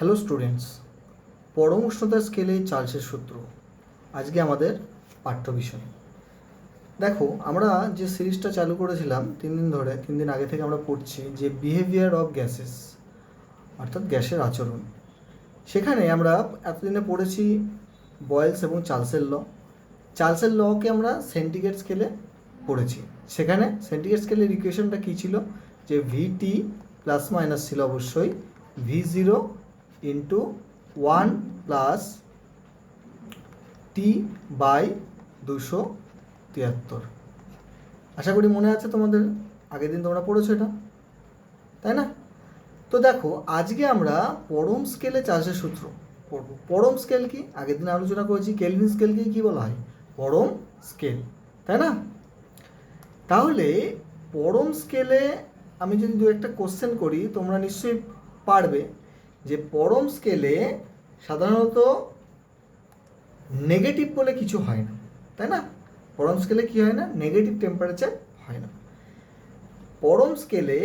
Hello students, পরম উষ্ণতা স্কেলে চার্লসের সূত্র আজকে আমাদের পাঠ্য বিষয়। দেখো, আমরা যে সিরিজটা চালু করেছিলাম 3 দিন ধরে, 3 দিন আগে থেকে আমরা পড়ছি যে বিহেভিয়ার অফ গ্যাসেস, অর্থাৎ গ্যাসের আচরণ। সেখানে আমরা এতদিনে পড়েছি বয়েলস এবং চার্লসের ল। চার্লসের লকে আমরা সেন্টিগ্রেড স্কেলে পড়েছি। সেখানে সেন্টিগ্রেড স্কেলের ইকুয়েশনটা কী ছিল, যে ভিটি প্লাস মাইনাস ছিল অবশ্যই V0 into 1 plus t by 273। আশা করি মনে আছে তোমাদের, আগের দিন তোমরা পড়েছো এটা, তাই না? তো দেখো, আজকে আমরা পরম স্কেলে চার্লসের সূত্র পড়ব। পরম স্কেল কি আগের দিন আলোচনা করেছি, কেলভিন স্কেলকে কী বলা হয়? পরম স্কেল, তাই না? তাহলে পরম স্কেলে আমি যদি দু একটা কোশ্চেন করি, তোমরা নিশ্চয়ই পারবে যে পরম স্কেলে সাধারণত নেগেটিভ বলে কিছু হয় না, তাই না? পরম স্কেলে কী হয় না? নেগেটিভ টেম্পারেচার হয় না। পরম স্কেলে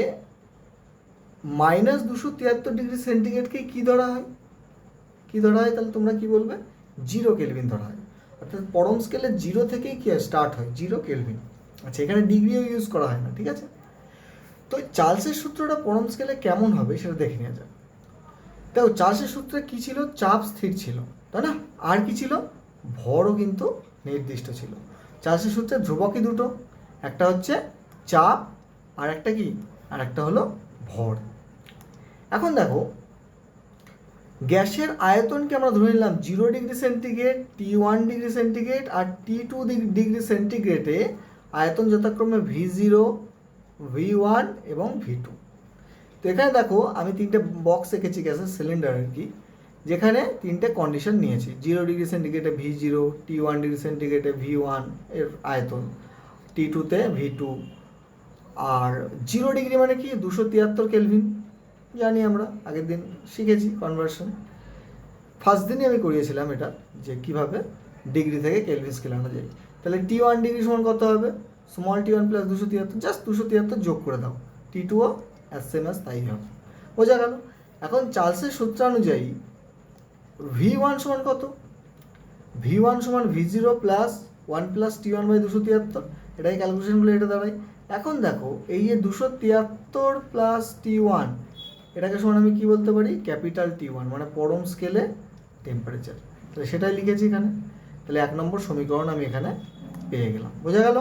-273 ডিগ্রি সেন্টিগ্রেডকে কী ধরা হয়? কী ধরা হয়? তাহলে তোমরা কি বলবে? 0 কেলভিন ধরা হয়। অর্থাৎ পরম স্কেলে 0 থেকেই কি স্টার্ট হয়? 0 কেলভিন। আচ্ছা, এখানে ডিগ্রিও ইউজ করা হয় না, ঠিক আছে? তো চার্লসের সূত্রটা পরম স্কেলে কেমন হবে সেটা দেখে নেওয়া যাক। দেখো, চার্লসের সূত্রে কী ছিল? চাপ স্থির ছিল, তাই না? আর কি ছিল? ভরও কিন্তু নির্দিষ্ট ছিল। চার্লসের সূত্রে ধ্রুবকই দুটো, একটা হচ্ছে চাপ আর একটা কি, আর একটা হলো ভর। এখন দেখো, গ্যাসের আয়তনকে আমরা ধরে নিলাম 0 degree centigrade, T1 degree centigrade আর T2 ডিগ্রি সেন্টিগ্রেডে আয়তন যথাক্রমে V0, V1 এবং V2। তো এখানে দেখো, আমি 3টে বক্স এঁকেছি গ্যাসের সিলিন্ডার আর কি, যেখানে 3টে কন্ডিশন নিয়েছি। 0 degree সেন্টিগ্রেডে V0, T1 degree সেন্টিগ্রেডে V1 এর আয়তন, T2তে V2, আর 0 ডিগ্রি মানে কি? 273 কেলভিন। জানি আমরা, আগের দিন শিখেছি কনভার্সন, ফার্স্ট দিনই আমি করিয়েছিলাম এটা, যে কীভাবে ডিগ্রি থেকে কেলভিন স্কেল আনা যায়। তাহলে T1 ডিগ্রি সমান কত হবে? স্মল T1 প্লাস 273, জাস্ট 273 যোগ করে দাও, T2ও সেম অ্যাজ তাই হবে। বোঝা গেল? এখন চার্লসের সূত্রানুযায়ী V1 সমান কত? V1 সমান V0 plus 1 plus T1 by 273, এটাই ক্যালকুলেশনগুলো এটা দাঁড়ায়। এখন দেখো, এই যে 273 প্লাস T1, এটাকে সমান আমি কি বলতে পারি? ক্যাপিটাল T1, মানে পরম স্কেলে টেম্পারেচার। তাহলে সেটাই লিখেছি এখানে। তাহলে 1 নম্বর সমীকরণ আমি এখানে পেয়ে গেলাম। বোঝা গেল?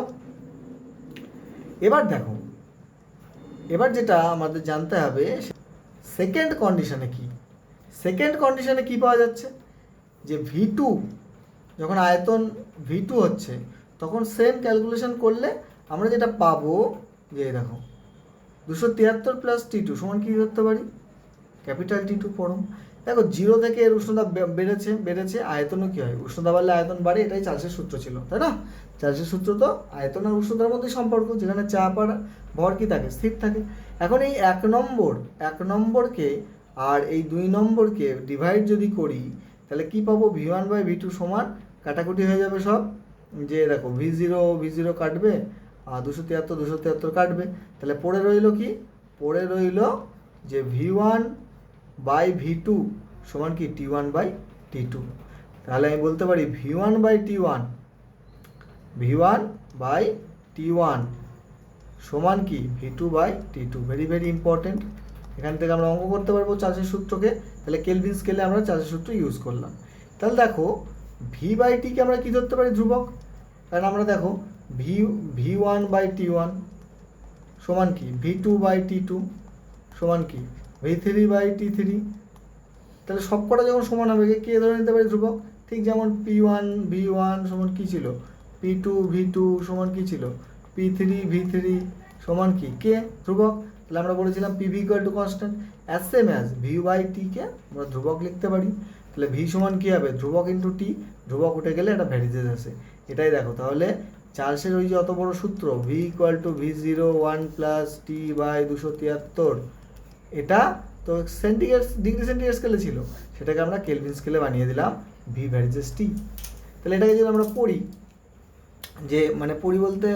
এবার দেখো, এবার যেটা আমাদের জানতে হবে, সেকেন্ড কন্ডিশনে কি? সেকেন্ড কন্ডিশনে কি পাওয়া যাচ্ছে? যে V2, যখন আয়তন V2 হচ্ছে, তখন সেম ক্যালকুলেশন করলে আমরা যেটা পাবো, যে দেখো 273 প্লাস T2 সমান কী ধরতে পারি? ক্যাপিটাল T2 পরম। দেখো, 0 থেকে এর উষ্ণতা বেড়েছে, আয়তনও কী হয়? উষ্ণতা বাড়লে আয়তন বাড়ে, এটাই চার্লসের সূত্র ছিল, তাই না? চার্লসের সূত্র তো আয়তন আর উষ্ণতার মধ্যে সম্পর্ক, যেখানে চাপ আর ভর কী থাকে? স্থির থাকে। এখন এই 1 নম্বরকে আর এই 2 নম্বরকে ডিভাইড যদি করি, তাহলে কি পাবো? V1 বাই V2 সমান, কাটাকুটি হয়ে যাবে সব, যে দেখো V0 কাটবে, আর 273 কাটবে, তাহলে পড়ে রইল কি? পড়ে রইল যে V1 বাই V2 সমান কি? T1 by T2। তাহলে আমি বলতে পারি V1 বাই T1 সমান কি? V2 by T2। Very very important. এখান থেকে আমরা অঙ্ক করতে পারবো চার্লসের সূত্রকে। তাহলে কেলভিন স্কেলে আমরা চার্লসের সূত্র ইউজ করলাম। তাহলে দেখো, V বাই টিকে আমরা কী ধরতে পারি? ধ্রুবক। কারণ আমরা দেখো, V1 বাই T1 সমান কি? V2 বাই T2 সমান কি? V3 by T3। তাহলে সব কটা যখন সমান হবে, কে ধরে নিতে পারি ধ্রুবক? ঠিক যেমন P1 V1 সমান কী ছিল? P2 V2 সমান কী ছিল? P3 V3 সমান কি? কে? ধ্রুবক। তাহলে আমরা বলেছিলাম PV equal to constant, as same as V by টিকে আমরা ধ্রুবক লিখতে পারি। তাহলে V সমান কী হবে? ধ্রুবক ইন্টু টি, ধ্রুবক উঠে গেলে এটা ভ্যারিজেস আসে, এটাই দেখো। তাহলে চার্লসের ওই যে অত বড় সূত্র V equal to V0 1 plus t by 273, এটা তো ডিগ্রি সেন্টিগ্রেড স্কেলে ছিল, সেটাকে আমরা কেলভিন স্কেলে বানিয়ে দিলাম V ভ্যারিজেস টি। তাহলে এটাকে যদি আমরা পড়ি, যে মানে পড়ি বলতে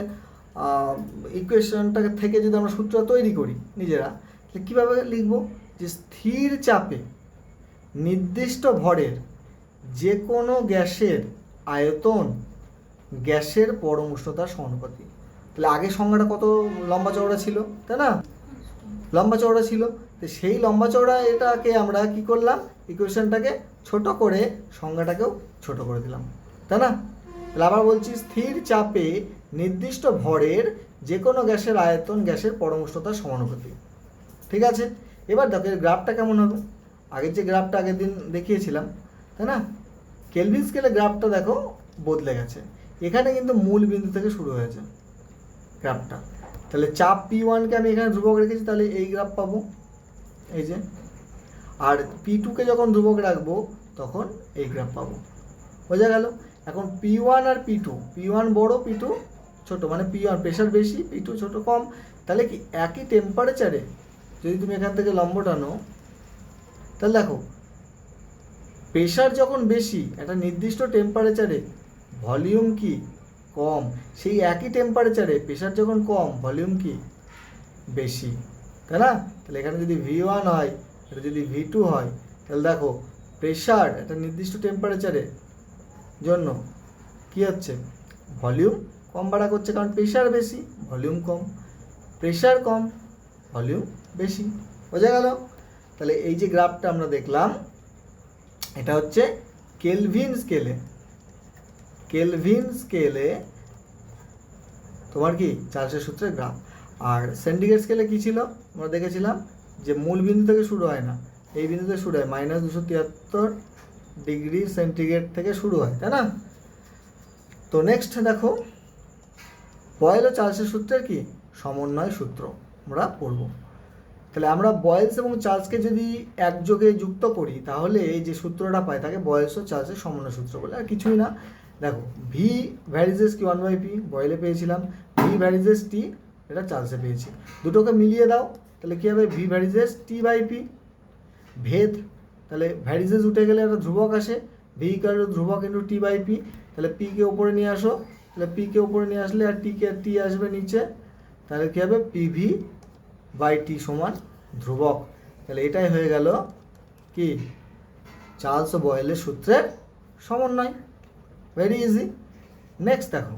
ইকুয়েশনটাকে থেকে যদি আমরা সূত্র তৈরি করি নিজেরা, তাহলে কীভাবে লিখব? যে স্থির চাপে নির্দিষ্ট ভরের যে কোনো গ্যাসের আয়তন গ্যাসের পরম উষ্ণতার সমানুপাতিক। তাহলে আগের সংজ্ঞাটা কত লম্বা চওড়া ছিল, তাই না? লম্বা চওড়া ছিল। তো সেই লম্বা চওড়া এটাকে আমরা কি করলাম, ইকুয়েশনটাকে ছোট করে সংজ্ঞাটাকেও ছোট করে দিলাম, তাই না? তাহলে আবার বলছি, স্থির চাপে নির্দিষ্ট ভরের যে কোনো গ্যাসের আয়তন গ্যাসের পরম উষ্ণতার সমানুপাতিক। ঠিক আছে, এবার দেখো এর গ্রাফটা কেমন হবে। আগের যে গ্রাফটা আগের দিন দেখিয়েছিলাম, তাই না, কেলভিন স্কেলে গ্রাফটা দেখো বদলে গেছে। এখানে কিন্তু মূল বিন্দু থেকে শুরু হয়েছে গ্রাফটা। তাহলে চাপ P1কে আমি এখানে ধ্রুবক রেখেছি, তাহলে এই গ্রাফ পাবো, এই যে। আর P2কে যখন ধ্রুবক রাখবো তখন এই গ্রাফ পাবো। বোঝা গেল? এখন P1 আর P2, P1 বড় P2 ছোট, মানে P1 প্রেশার বেশি, P2 ছোট কম। তাহলে কি একই টেম্পারেচারে যদি তুমি এখান থেকে লম্ব টানো, তাহলে দেখো প্রেশার যখন বেশি একটা নির্দিষ্ট টেম্পারেচারে, ভলিউম কি কম, সেই একই টেম্পারেচারে প্রেশার যখন কম, ভলিউম কি বেশি, তাই না? তাহলে এখানে যদি V1 হয়, এটা যদি V2 হয়, তাহলে দেখো প্রেশার একটা নির্দিষ্ট টেম্পারেচারের জন্য কি হচ্ছে, ভলিউম কম বাড়া করছে, কারণ প্রেশার বেশি ভলিউম কম, প্রেশার কম ভলিউম বেশি। বোঝা গেল? তাহলে এই যে গ্রাফটা আমরা দেখলাম, এটা হচ্ছে কেলভিন স্কেলে, কেলভিন স্কেলে তোমার কি চার্লসের সূত্রের গ্রাফ। আর সেন্টিগ্রেড স্কেলে কি ছিল আমরা দেখেছিলাম, যে মূল বিন্দু থেকে শুরু হয় না, এই বিন্দুতে শুরু হয়, -273 ডিগ্রি সেন্টিগ্রেড থেকে শুরু হয়, তাই না? তো নেক্সট দেখো, বয়েল ও চার্লসের সূত্রের কি সমন্বয় সূত্র আমরা পড়ব। তাহলে আমরা বয়েলস এবং চার্লসকে যদি একযোগে যুক্ত করি, তাহলে এই যে সূত্রটা পাই তাকে বয়েলস ও চার্লসের সমন্বয় সূত্র বলে। আর কিছুই না, দেখো ভি ভ্যারিজেস কি 1/p বয়েলে পেয়েছিলাম, ভি ভ্যারিজেস টি এটা চার্লসে পেয়েছি, দুটোকে মিলিয়ে দাও, তাহলে কী হবে, ভি ভ্যারিজেস টি/পি। ভেদ, তাহলে ভ্যারিজেস উঠে গেলে একটা ধ্রুবক আসে, ভি ইকুয়াল টু ধ্রুবক ইন্টু টি/পি। তাহলে পিকে ওপরে নিয়ে আসো, তাহলে পিকে ওপরে নিয়ে আসলে আর টি আসবে নিচে, তাহলে কী হবে, PV/T সমান ধ্রুবক। তাহলে এটাই হয়ে গেল কি চার্লস ও বয়েলের সূত্রের সমন্বয়। Very easy. নেক্সট দেখো,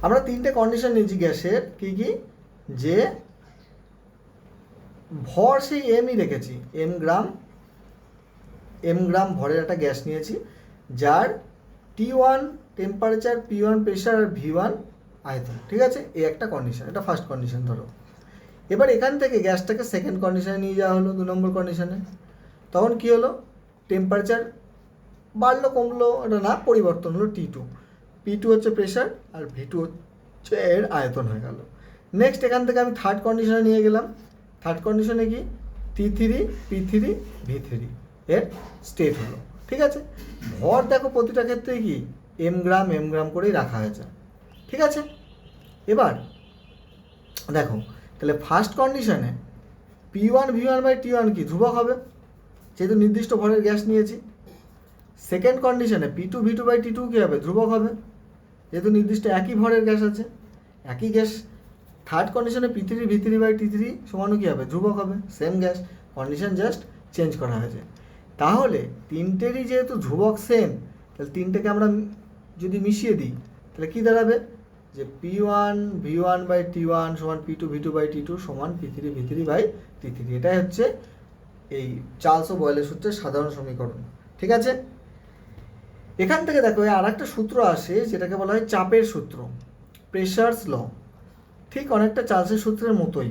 আমরা তিনটে কন্ডিশন নিয়েছি গ্যাসের, কি কি, যে ভর সেই এমই রেখেছি, এম গ্রাম ভরের একটা গ্যাস নিয়েছি, যার T1 টেম্পারেচার, P1 প্রেশার আর V1 আয়তন। ঠিক আছে, এই একটা কন্ডিশন, এটা ফার্স্ট কন্ডিশন ধরো। এবার এখান থেকে গ্যাসটাকে সেকেন্ড কন্ডিশনে নিয়ে যাওয়া হলো, 2 নম্বর কন্ডিশনে। তখন কি হলো, টেম্পারেচার বাড়লো কমলো এটা না, পরিবর্তন হলো T2, P2 হচ্ছে প্রেশার আর V2 হচ্ছে এর আয়তন হয়ে গেল। নেক্সট এখান থেকে আমি থার্ড কন্ডিশনে নিয়ে গেলাম, থার্ড কন্ডিশনে কি T3 P3 V3 এর স্টেট হলো। ঠিক আছে, ভর দেখো প্রতিটা ক্ষেত্রে কি এম গ্রাম করেই রাখা হয়েছে। ঠিক আছে, এবার দেখো তাহলে ফার্স্ট কন্ডিশনে P1 V1/T1 কি ধ্রুবক হবে, যেহেতু নির্দিষ্ট ভরের গ্যাস নিয়েছি। সেকেন্ড কন্ডিশনে P2 V2/T2 কী হবে, ধ্রুবক হবে, যেহেতু নির্দিষ্ট একই ভরের গ্যাস আছে, একই গ্যাস। থার্ড কন্ডিশনে P3 V3/T3 সমানও কী হবে, ধ্রুবক হবে, same gas, condition just change করা হয়েছে। তাহলে তিনটেরই যেহেতু ধ্রুবক সেম, তাহলে তিনটেকে আমরা যদি মিশিয়ে দিই, তাহলে কী দাঁড়াবে, যে P1 V1/T1 সমান P2 V2/T2 সমান P3 V3/T3। এটাই হচ্ছে এই চার্লস ও বয়েলের সূত্রের সাধারণ সমীকরণ। ঠিক আছে, এখান থেকে দেখো আর একটা সূত্র আসে, যেটাকে বলা হয় চাপের সূত্র, প্রেশারস ল, ঠিক অনেকটা চার্লসের সূত্রের মতোই।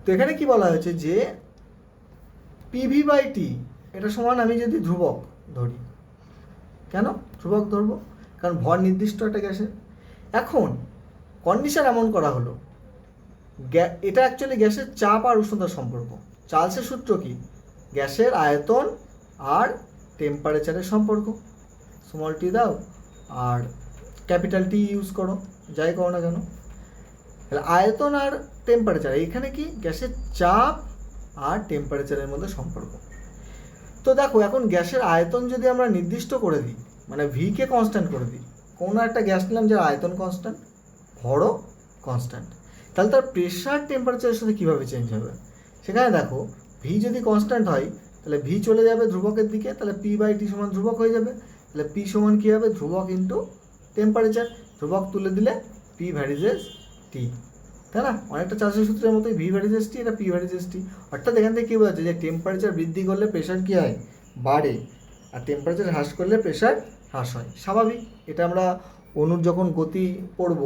তো এখানে কি বলা হয়েছে, যে PV/T এটা সমান আমি যদি ধ্রুবক ধরি, কেন ধ্রুবক ধরবো, কারণ ভর নির্দিষ্ট একটা গ্যাসের। এখন কন্ডিশন এমন করা হলো, এটা অ্যাকচুয়ালি গ্যাসের চাপ আর উষ্ণতার সম্পর্ক। চার্লসের সূত্র কি, গ্যাসের আয়তন আর টেম্পারেচারের সম্পর্ক, স্মল টি দাও আর ক্যাপিটাল টি ইউজ করো, যাই করো না কেন। তাহলে আয়তন আর টেম্পারেচার, এখানে কি গ্যাসের চাপ আর টেম্পারেচারের মধ্যে সম্পর্ক। তো দেখো এখন গ্যাসের আয়তন যদি আমরা নির্দিষ্ট করে দিই, মানে ভিকে কনস্ট্যান্ট করে দিই, কোনো একটা গ্যাস নিলাম যার আয়তন কনস্ট্যান্ট, ভরও কনস্ট্যান্ট, তাহলে তার প্রেশার টেম্পারেচারের সাথে কীভাবে চেঞ্জ হবে। সেখানে দেখো ভি যদি কনস্ট্যান্ট হয়, তাহলে ভি চলে যাবে ধ্রুবকের দিকে, তাহলে পি বাই টি সমান ধ্রুবক হয়ে যাবে। তাহলে পি সমান কী হবে, ধ্রুবক ইন্টু টেম্পারেচার, ধ্রুবক তুলে দিলে পি ভ্যারিজেস টি, তাই না? অনেকটা চার্লসের সূত্রের মতোই, ভি ভ্যারিজেস টি, এটা পি ভ্যারিজেস টি। অর্থাৎ এখান থেকে কী বোঝাচ্ছে যে টেম্পারেচার বৃদ্ধি করলে প্রেশার কী হয়, বাড়ে, আর টেম্পারেচার হ্রাস করলে প্রেশার হ্রাস হয়, স্বাভাবিক। এটা আমরা অণুর যখন গতি পড়ব,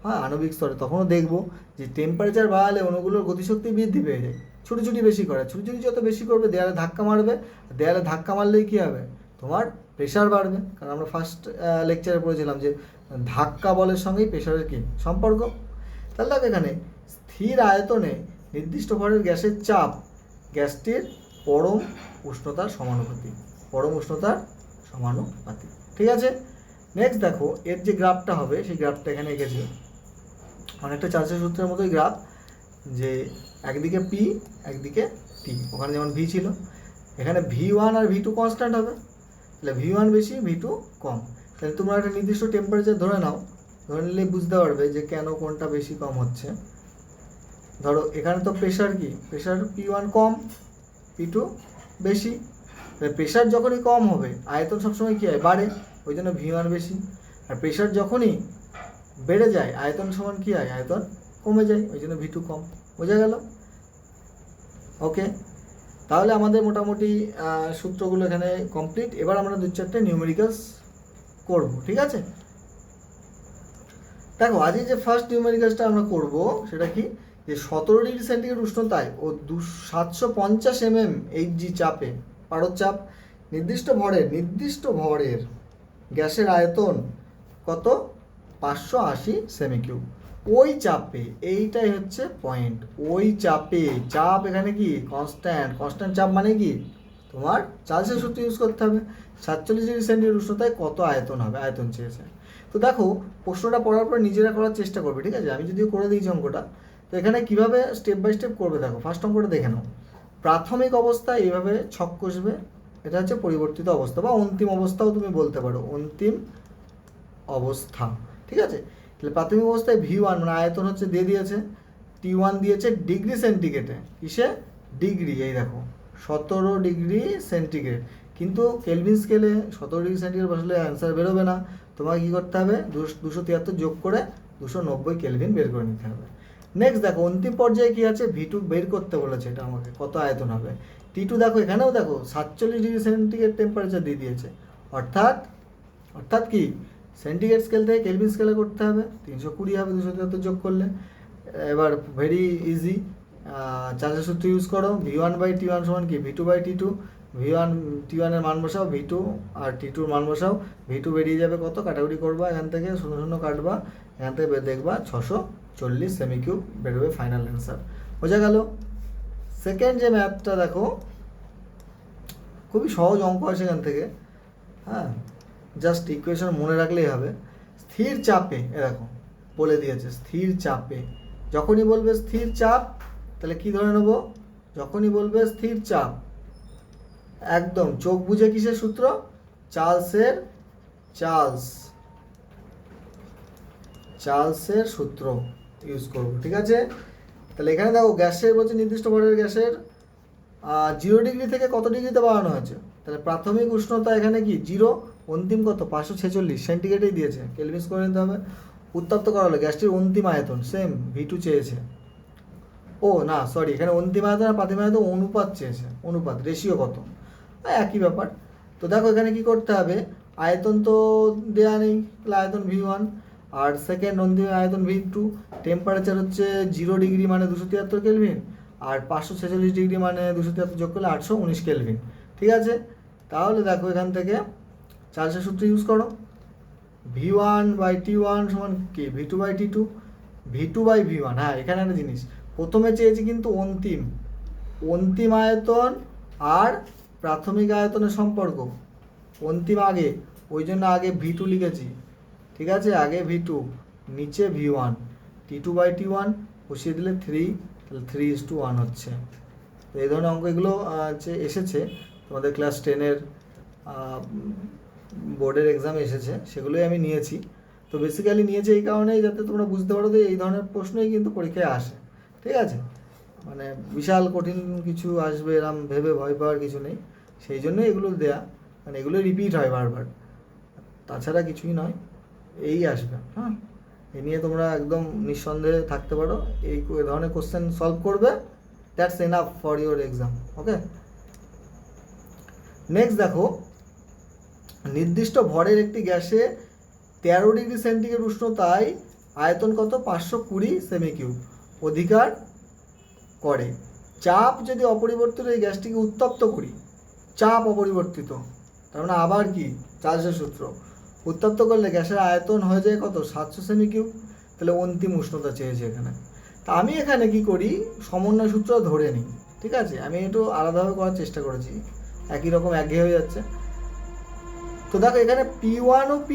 হ্যাঁ, আণবিক স্তরে, তখনও দেখব যে টেম্পারেচার বাড়ালে অণুগুলোর গতিশক্তি বৃদ্ধি পেয়ে যায়, ছুটোছুটি বেশি করে, ছুটোছুটি যত বেশি করবে দেয়ালে ধাক্কা মারবে, দেয়ালে ধাক্কা মারলেই কী হবে, তোমার প্রেশার বাড়বে। কারণ আমরা ফার্স্ট লেকচারে পড়েছিলাম যে ধাক্কা বলের সঙ্গেই প্রেশারের কী সম্পর্ক। তাহলে দেখো এখানে স্থির আয়তনে নির্দিষ্ট ভরের গ্যাসের চাপ গ্যাসটির পরম উষ্ণতার সমানুপাতিক, পরম উষ্ণতার সমানুপাতিক, ঠিক আছে? নেক্সট দেখো এর যে গ্রাফটা হবে সেই গ্রাফটা এখানে এঁকেছি, অনেকটা চার্লসের সূত্রের মতোই গ্রাফ, যে একদিকে পি একদিকে টি, ওখানে যেমন ভি ছিল, এখানে V1 আর V2 কনস্ট্যান্ট হবে, তাহলে V1 বেশি V2 কম। তাহলে তোমরা একটা নির্দিষ্ট টেম্পারেচার ধরে নাও, ধরে নিলেই বুঝতে পারবে যে কেন কোনটা বেশি কম হচ্ছে। ধরো এখানে তো প্রেশার কি, প্রেশার P1 কম P2 বেশি, প্রেশার যখনই কম হবে আয়তন সবসময় কী হয়, বাড়ে, ওই জন্য V1 বেশি। আর প্রেশার যখনই বেড়ে যায় আয়তন সমান কী হয়, আয়তন কমে যায়, ওই জন্য V2 কম। বোঝা গেল? ওকে, তাহলে আমাদের মোটামুটি সূত্রগুলো এখানে কমপ্লিট। এবার আমরা 2-4টে নিউমেরিক্যালস করব, ঠিক আছে? দেখো আজকে যে ফার্স্ট নিউমেরিক্যালসটা আমরা করব সেটা কি, যে 17 ডিগ্রি সেন্টিগ্রেড উষ্ণতায় ও 750 Hg চাপে, পারদ চাপ, নির্দিষ্ট ভরের গ্যাসের আয়তন কত, 580 সেমি কিউব। ওই চাপে, এইটাই হচ্ছে পয়েন্ট, ওই চাপে, চাপ এখানে কি কনস্ট্যান্ট চাপ মানে কি তোমার চার্লসের সূত্র ইউজ করতে হবে। 47 ডিগ্রি সেন্টিগ্রেড উষ্ণতায় কত আয়তন হবে, আয়তন চেয়েছে। তো দেখো প্রশ্নটা পড়ার পর নিজেরা করার চেষ্টা করবে, ঠিক আছে? আমি যদিও করে দিয়েছি অঙ্কটা, তো এখানে কীভাবে স্টেপ বাই স্টেপ করবে দেখো। ফার্স্ট অঙ্কটা দেখে নাও। প্রাথমিক অবস্থায় এইভাবে ছক কষবে, এটা হচ্ছে পরিবর্তিত অবস্থা বা অন্তিম অবস্থাও তুমি বলতে পারো, অন্তিম অবস্থা, ঠিক আছে? তাহলে প্রাথমিক অবস্থায় V1 মানে আয়তন হচ্ছে দিয়ে দিয়েছে, T1 দিয়েছে ডিগ্রি সেন্টিগ্রেডে, কিসে, ডিগ্রি, এই দেখো 17 ডিগ্রি সেন্টিগ্রেড, কিন্তু কেলভিন স্কেলে 17 ডিগ্রি সেন্টিগ্রেড বসলে অ্যান্সার বেরোবে না, তোমাকে কী করতে হবে, 273 যোগ করে 290 কেলভিন বের করে নিতে হবে। নেক্সট দেখো অন্তিম পর্যায়ে কী আছে, V2 বের করতে বলেছে, এটা আমাকে কত আয়তন হবে। T2 দেখো, এখানেও দেখো 47 ডিগ্রি সেন্টিগ্রেড টেম্পারেচার দিয়ে দিয়েছে, অর্থাৎ কি সেন্টিগ্রেড স্কেল থেকে কেলভিন স্কেলে করতে হবে, 320 হবে 273 যোগ করলে। এবার ভেরি ইজি, চার্লসের সূত্র ইউজ করো, V1/T1 সমান কি, V2/T2, T1 এর মান বসাও, V2 আর T2 এর মান বসাও, V2 বেরিয়ে যাবে কত, কাটাকুটি করবা, এখান থেকে 0 কাটবা, এখান থেকে দেখবা 640 সেমি কিউব বেরোবে ফাইনাল অ্যান্সার। বোঝা গেল? সেকেন্ড যে ম্যাথটা দেখো, খুবই সহজ অঙ্ক আছে এখান থেকে, হ্যাঁ, জাস্ট ইকুয়েশন মনে রাখলেই হবে। স্থির চাপে এরকম বলে দিয়েছে, স্থির চাপে, যখনই বলবে স্থির চাপ তাহলে কি ধরে নেব, যখনই বলবে স্থির চাপ একদম চোখ বুঝে কিসের সূত্র, চার্লসের সূত্র ইউজ করব, ঠিক আছে? তাহলে এখানে দেখো গ্যাসের বলছে নির্দিষ্ট ভরের গ্যাসের 0 ডিগ্রি থেকে কত ডিগ্রিতে বাড়ানো হয়েছে, তাহলে প্রাথমিক উষ্ণতা এখানে কি 0, অন্তিম কত 546 সেন্টিগ্রেডেই দিয়েছে, কেলভিন করে নিতে হবে। উত্তপ্ত করা হলো গ্যাসটির অন্তিম আয়তন, সেম V2 চেয়েছে, ও না সরি, এখানে অন্তিম আয়তন আর প্রাথমিক আয়তন অনুপাত চেয়েছে, অনুপাত রেশিও কত, একই ব্যাপার। তো দেখো এখানে কি করতে হবে, আয়তন তো দেওয়া নেই, তাহলে আয়তন V1, আর সেকেন্ড অন্তিম আয়তন V2, টেম্পারেচার হচ্ছে 0 ডিগ্রি মানে 273 কেলভিন, আর 546 ডিগ্রি মানে 273 যোগ করলে 819 কেলভিন, ঠিক আছে? তাহলে দেখো এখান থেকে চার্লসের সূত্র ইউজ করো, V1/T1 সমান কি, V2/T2, V2/V1। হ্যাঁ, এখানে একটা জিনিস, প্রথমে চেয়েছি কিন্তু অন্তিম আয়তন আর প্রাথমিক আয়তনের সম্পর্ক, অন্তিম আগে, ওই জন্য আগে V2 লিখেছি, ঠিক আছে? আগে V2, নিচে V1, T2/T1 বসিয়ে দিলে 3, তাহলে 3:1 হচ্ছে। তো এই ধরনের অঙ্ক এগুলো এসেছে তোমাদের ক্লাস 10-এর বোর্ডের এক্সামে এসেছে, সেগুলোই আমি নিয়েছি। তো বেসিক্যালি নিয়েছি এই কারণেই যাতে তোমরা বুঝতে পারো যে এই ধরনের প্রশ্নই কিন্তু পরীক্ষায় আসে, ঠিক আছে? মানে বিশাল কঠিন কিছু আসবে এরম ভেবে ভয় পাওয়ার কিছু নেই, সেই জন্যই এগুলো দেয়া, মানে এগুলো রিপিট হয় বারবার, তাছাড়া কিছুই নয়, এই আসবে। হ্যাঁ, এ নিয়ে তোমরা একদম নিঃসন্দেহে থাকতে পারো, এই ধরনের কোশ্চেন সলভ করবে, that's enough for your exam. Okay, next দেখো, নির্দিষ্ট ভরের একটি গ্যাসে 13 ডিগ্রি সেন্টিগ্রেড উষ্ণতায় আয়তন কত? 520 সেমি কিউব অধিকার করে। চাপ যদি অপরিবর্তিত এই গ্যাসটিকে উত্তপ্ত করি, চাপ অপরিবর্তিত, তার মানে আবার কি চার্লসের সূত্র, উত্তপ্ত করলে গ্যাসের আয়তন হয়ে যায় কত? 700 সেমি কিউব। তাহলে অন্তিম উষ্ণতা চেয়েছে এখানে। তা আমি এখানে কি করি, সমন্বয় সূত্র ধরে নিই, ঠিক আছে? আমি একটু আলাদাভাবে করার চেষ্টা করেছি, একই রকম একঘেয়ে হয়ে যাচ্ছে। তো দেখো এখানে P1 ও P,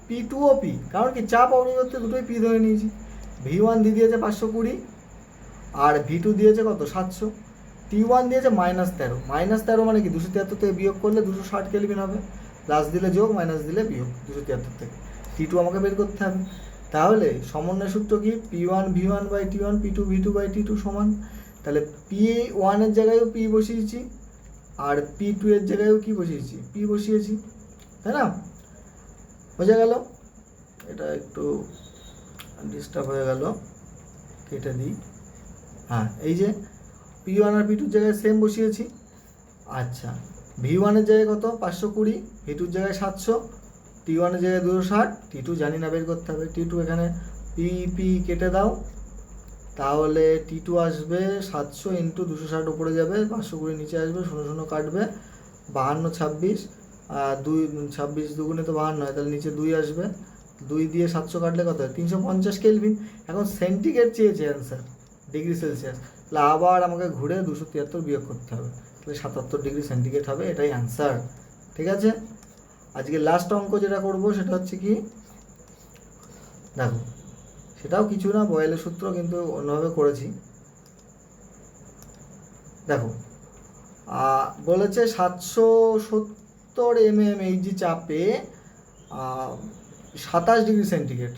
P2 ও P, কারণ কি চাপ অপরিবর্তিত দুটোই P ধরে নিয়েছি। V1 দিয়ে দিয়েছে 520 আর V2 দিয়েছে কত? 700। T1 দিয়েছে -13, -13 মানে কি 273 থেকে বিয়োগ করলে 260 কেলভিন হবে, প্লাস দিলে যোগ, মাইনাস দিলে বিয়োগ 273 থেকে। T2 আমাকে বের করতে হবে। তাহলে সমন্বয় সূত্র কি? P1 V1 by T1, P2 V2 by T2 সমান। তাহলে P1 এর জায়গায়ও P বসিয়েছি, আর P2 এর জায়গায়ও কি বসিয়েছি? P বসিয়েছি, তাই না? বোঝা গেল? এটা একটু ডিস্টার্ব হয়ে গেল, কেটে দিই। হ্যাঁ, এই যে P1 আর P2 জায়গায় সেম বসিয়েছি। আচ্ছা, V1 এর জায়গায় কত? 520, V2 জায়গায় 700, T1 এর জায়গায় 260, T2 জানি না, বের করতে হবে। T2 এখানে P কেটে দাও, তাহলে T2 আসবে 700 ইন্টু 260 উপরে যাবে, 520 নিচে আসবে, 0 0 কাটবে, 52 26, 2 26 দুগুণে তো 52 হয়, তাহলে নিচে 2 আসবে, 2 দিয়ে 700 কাটলে কত হয়? 350 কেলভিন। এখন সেন্টিগ্রেড চেয়েছে অ্যান্সার, ডিগ্রি সেলসিয়াস, তাহলে আবার আমাকে ঘুরে 273 বিয়োগ করতে হবে, তাহলে 77 ডিগ্রি সেন্টিগ্রেড হবে, এটাই অ্যান্সার। ঠিক আছে, আজকে লাস্ট অঙ্ক যেটা করব সেটা হচ্ছে কি, দেখো সেটাও কিছু না, বয়েলের সূত্র, কিন্তু অন্যভাবে করেছি। দেখো বলেছে 770 mm এইচজি চাপে 27 ডিগ্রি সেন্টিগ্রেড,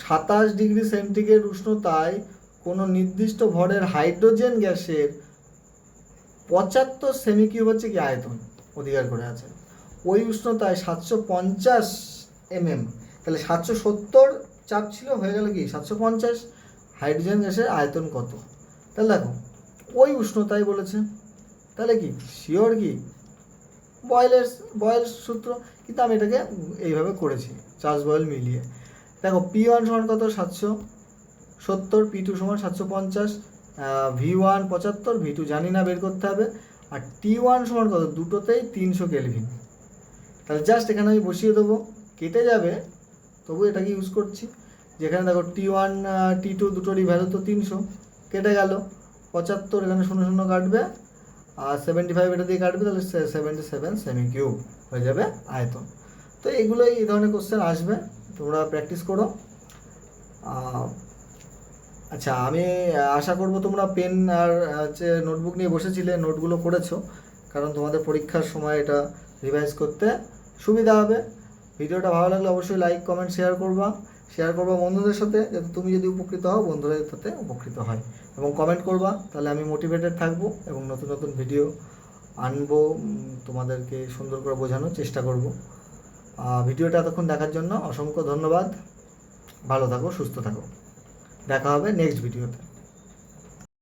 27 ডিগ্রি সেন্টিগ্রেড উষ্ণতায় কোনো নির্দিষ্ট ভরের হাইড্রোজেন গ্যাসের 75 সেমি কিউব হচ্ছে কি আয়তন অধিকার করে আছে। ওই উষ্ণতায় 750 mm, তাহলে 770 চাপ ছিল, হয়ে গেল কি 750, হাইড্রোজেন গ্যাসের আয়তন কত? তাহলে দেখো ওই উষ্ণতায় বলেছে, তাহলে কি শিওর কি বয়েল সূত্র, কিন্তু আমি এটাকে এইভাবে করেছি, চার্লস বয়েল মিলিয়ে। দেখো P1 সমান কত? 770, P2 সমান 750, V1 75, V2 জানি না, বের করতে হবে। আর T1 সমান কত? দুটোতেই 300 কেলভিন। তাহলে জাস্ট এখানে আমি বসিয়ে দেবো, কেটে যাবে, তবু এটাকে ইউজ করছি। যেখানে দেখো T1 T2 দুটোরই ভ্যালু তো 300, কেটে গেল 75, এখানে 0 0 কাটবে, আর 75 এটা দিয়ে কাটবে, তাহলে 77 সেমি কিউব হয়ে যাবে আয়তন। তো এইগুলোই এই ধরনের কোশ্চেন আসবে, তোমরা প্র্যাকটিস করো। আচ্ছা, আমি আশা করব তোমরা পেন আর হচ্ছে নোটবুক নিয়ে বসেছিলে, নোটগুলো করেছো, কারণ তোমাদের পরীক্ষার সময় এটা রিভাইজ করতে সুবিধা হবে। ভিডিওটা ভালো লাগলে অবশ্যই লাইক কমেন্ট শেয়ার করবা বন্ধুদের সাথে, যাতে তুমি যদি উপকৃত হও বন্ধুরা তাতে উপকৃত হয়, এবং কমেন্ট করবা, তাহলে আমি মোটিভেটেড থাকবো এবং নতুন নতুন ভিডিও আনবো, তোমাদেরকে সুন্দর করে বোঝানোর চেষ্টা করব। ভিডিওটা এতক্ষণ দেখার জন্য অসংখ্য ধন্যবাদ। ভালো থাকো, সুস্থ থাকো, দেখা হবে নেক্সট ভিডিওতে।